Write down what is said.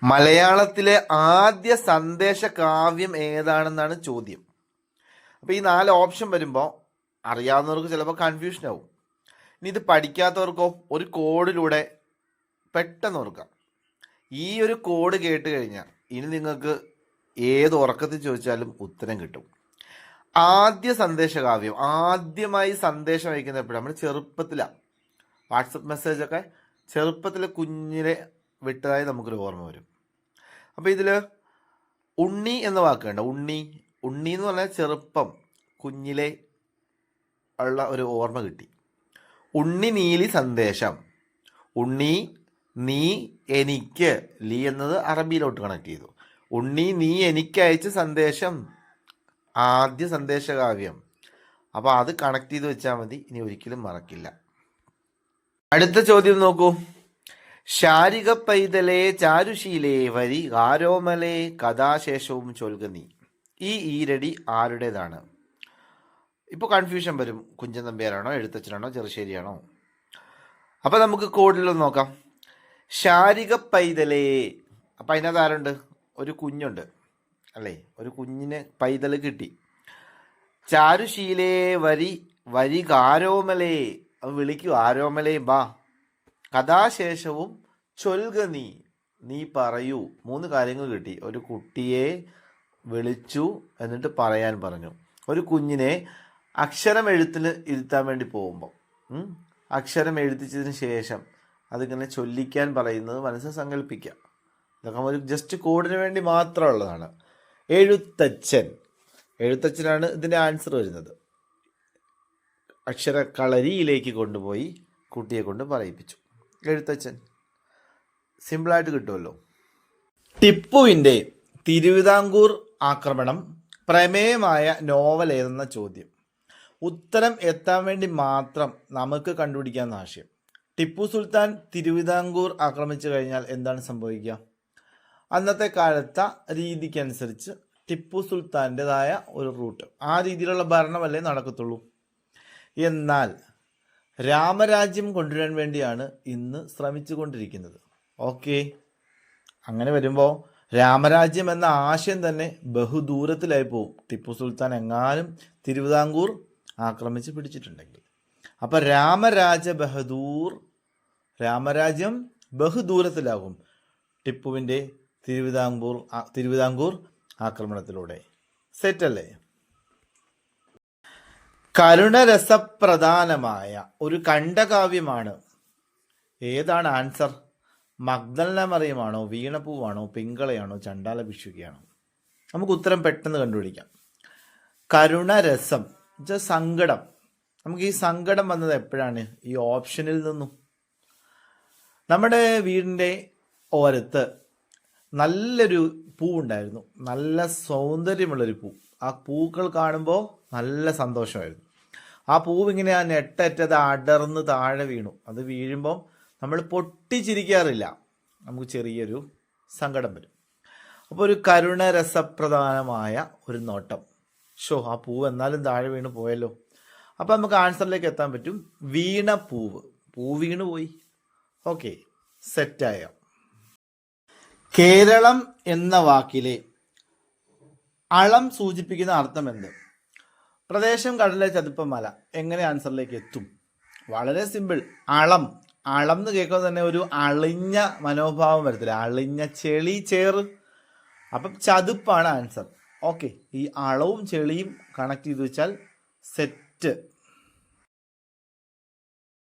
മലയാളത്തിലെ ആദ്യ സന്ദേശ കാവ്യം ഏതാണെന്നാണ് ചോദ്യം. അപ്പോൾ ഈ 4 ഓപ്ഷൻ വരുമ്പോൾ അറിയാവുന്നവർക്ക് ചിലപ്പോൾ കൺഫ്യൂഷൻ ആവും. ഇനി ഇത് പഠിക്കാത്തവർക്കോ ഒരു കോഡിലൂടെ പെട്ടെന്ന് ഓർക്കാം. ഈ ഒരു കോഡ് കേട്ട് കഴിഞ്ഞാൽ ഇനി നിങ്ങൾക്ക് ഏത് ഉറക്കത്തിൽ ചോദിച്ചാലും ഉത്തരം കിട്ടും. ആദ്യ സന്ദേശകാവ്യം, ആദ്യമായി സന്ദേശം അയക്കുന്ന എപ്പോഴും നമ്മൾ ചെറുപ്പത്തിലാണ്. വാട്സപ്പ് മെസ്സേജൊക്കെ ചെറുപ്പത്തിൽ കുഞ്ഞിനെ വിട്ടതായി നമുക്കൊരു ഓർമ്മ വരും. അപ്പോൾ ഇതിൽ ഉണ്ണി എന്ന വാക്കുണ്ട്. ഉണ്ണി എന്ന് പറഞ്ഞാൽ ചെറുപ്പം, കുഞ്ഞിലെ ഉള്ള ഒരു ഓർമ്മ കിട്ടി. ഉണ്ണി നീലി സന്ദേശം. ഉണ്ണി നീ എനിക്ക്, ലീ എന്നത് അറബിയിലോട്ട് കണക്ട് ചെയ്തു. ഉണ്ണി നീ എനിക്ക് അയച്ച സന്ദേശം, ആദ്യ സന്ദേശകാവ്യം. അപ്പോൾ അത് കണക്ട് ചെയ്ത് വെച്ചാൽ മതി, ഇനി ഒരിക്കലും മറക്കില്ല. അടുത്ത ചോദ്യം നോക്കൂ. ശാരിക പൈതലേ ചാരുശീലേ വരി ആരോമലേ കഥാശേഷവും ചൊൽകനീ. ഈ ഈരടി ആരുടേതാണ്? ഇപ്പോൾ കൺഫ്യൂഷൻ വരും, കുഞ്ചൻ നമ്പ്യാരാണോ, എഴുത്തച്ഛനാണോ, ചെറുശ്ശേരിയാണോ? അപ്പം നമുക്ക് കോഡിലൊന്ന് നോക്കാം. ശാരിക പൈതലേ, അപ്പം അതിനകത്ത് ആരുണ്ട്? ഒരു കുഞ്ഞുണ്ട് അല്ലേ, ഒരു കുഞ്ഞിന് പൈതൽ കിട്ടി. ചാരുശീലേ വരി ആരോമലേ, അത് വിളിക്കൂ, ആരോമലേ ബാ. കഥാശേഷവും ചൊൽക നീ പറയൂ. 3 കാര്യങ്ങൾ കിട്ടി. ഒരു കുട്ടിയെ വിളിച്ചു, എന്നിട്ട് പറയാൻ പറഞ്ഞു. ഒരു കുഞ്ഞിനെ അക്ഷരം എഴുത്തിന് ഇരുത്താൻ വേണ്ടി പോകുമ്പോൾ അക്ഷരം എഴുതിച്ചതിന് ശേഷം അതിങ്ങനെ ചൊല്ലിക്കാൻ പറയുന്നത് മനസ്സിൽ സങ്കല്പിക്കുക. ഇതൊക്കെ ഒരു ജസ്റ്റ് കോഡിന് വേണ്ടി മാത്രമുള്ളതാണ്. എഴുത്തച്ഛനാണ് ഇതിൻ്റെ ആൻസർ വരുന്നത്. അക്ഷരക്കളരിയിലേക്ക് കൊണ്ടുപോയി കുട്ടിയെ കൊണ്ട് പറയിപ്പിച്ചു. എഴുത്തച്ഛൻ. സിമ്പിളായിട്ട് കിട്ടുമല്ലോ. ടിപ്പുവിൻ്റെ തിരുവിതാംകൂർ ആക്രമണം പ്രമേയമായ നോവൽ ഏതെന്ന ചോദ്യം. ഉത്തരം എത്താൻ വേണ്ടി മാത്രം നമുക്ക് കണ്ടുപിടിക്കാവുന്ന ആശയം. ടിപ്പു സുൽത്താൻ തിരുവിതാംകൂർ ആക്രമിച്ചു കഴിഞ്ഞാൽ എന്താണ് സംഭവിക്കുക? അന്നത്തെ കാലത്തെ രീതിക്കനുസരിച്ച് ടിപ്പു സുൽത്താൻ്റെതായ ഒരു റൂട്ട്, ആ രീതിയിലുള്ള ഭരണമല്ലേ നടക്കത്തുള്ളൂ. എന്നാൽ രാമരാജ്യം കൊണ്ടുവരാൻ വേണ്ടിയാണ് ഇന്ന് ശ്രമിച്ചു കൊണ്ടിരിക്കുന്നത്. ഓക്കെ, അങ്ങനെ വരുമ്പോൾ രാമരാജ്യം എന്ന ആശയം തന്നെ ബഹുദൂരത്തിലായി പോവും, ടിപ്പു സുൽത്താൻ എങ്ങാനും തിരുവിതാംകൂർ ആക്രമിച്ച് പിടിച്ചിട്ടുണ്ടെങ്കിൽ. അപ്പം രാമരാജ്യം ബഹുദൂരത്തിലാകും ടിപ്പുവിൻ്റെ തിരുവിതാംകൂർ ആക്രമണത്തിലൂടെ. സെറ്റല്ലേ? കരുണരസപ്രധാനമായ ഒരു ഖണ്ഡകാവ്യമാണ്. ഏതാണ് ആൻസർ? മഗ്ദലന മറിയമാണോ, വീണപ്പൂവാണോ, പിങ്കളയാണോ, ചണ്ടാല ഭിക്ഷുകിയാണോ? നമുക്ക് ഉത്തരം പെട്ടെന്ന് കണ്ടുപിടിക്കാം. കരുണരസം, സങ്കടം. നമുക്ക് ഈ സങ്കടം വന്നത് എപ്പോഴാണ്? ഈ ഓപ്ഷനിൽ നിന്നും. നമ്മുടെ വീടിൻ്റെ ഓരത്ത് നല്ലൊരു പൂവുണ്ടായിരുന്നു, നല്ല സൗന്ദര്യമുള്ളൊരു പൂ. ആ പൂക്കൾ കാണുമ്പോൾ നല്ല സന്തോഷമായിരുന്നു. ആ പൂവ് ഇങ്ങനെ ആ നെട്ടറ്റത് അടർന്ന് താഴെ വീണു. അത് വീഴുമ്പം നമ്മൾ പൊട്ടിച്ചിരിക്കാറില്ല, നമുക്ക് ചെറിയൊരു സങ്കടം വരും. അപ്പോൾ ഒരു കരുണരസപ്രധാനമായ ഒരു നോട്ടം. ആ പൂവ് എന്നാലും താഴെ വീണ് പോയല്ലോ. അപ്പം നമുക്ക് ആൻസറിലേക്ക് എത്താൻ പറ്റും. വീണ പൂവ്, പൂ വീണു പോയി. ഓക്കെ, സെറ്റായ. കേരളം എന്ന വാക്കിലെ അളം സൂചിപ്പിക്കുന്ന അർത്ഥം എന്ത്? പ്രദേശം, കടല്, ചതുപ്പ്, മല. എങ്ങനെ ആൻസറിലേക്ക് എത്തും? വളരെ സിമ്പിൾ. അളം എന്ന് കേൾക്കുമ്പോൾ തന്നെ ഒരു അളിഞ്ഞ മനോഭാവം വരത്തില്ല, അളിഞ്ഞ ചെളി, ചേറ്. അപ്പം ചതുപ്പാണ് ആൻസർ. ഓക്കെ, ഈ അളവും ചെളിയും കണക്ട് ചെയ്ത് വെച്ചാൽ സെറ്റ്.